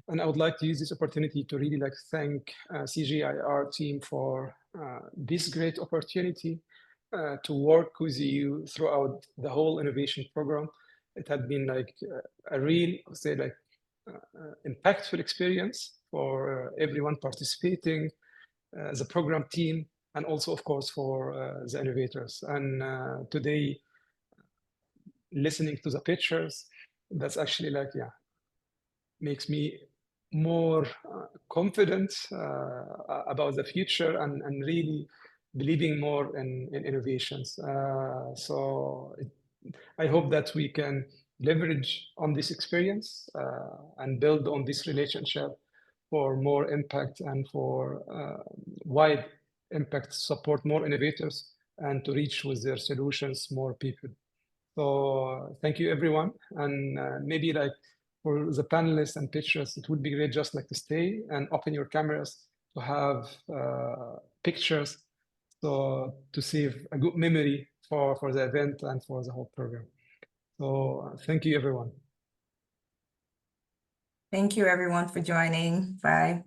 And I would like to use this opportunity to really thank CGIAR team for this great opportunity to work with you throughout the whole innovation program. It had been a real, impactful experience for everyone participating, the program team, and also, of course, for the innovators. And today, listening to the pictures, that's actually like, yeah, makes me more confident about the future and really believing more in innovations. So I hope that we can leverage on this experience and build on this relationship for more impact and for wide impact, support more innovators and to reach with their solutions more people. So thank you, everyone. And maybe like for the panelists and pitchers, it would be great just like to stay and open your cameras to have pictures, so to save a good memory for the event and for the whole program. So thank you, everyone. Thank you, everyone, for joining. Bye.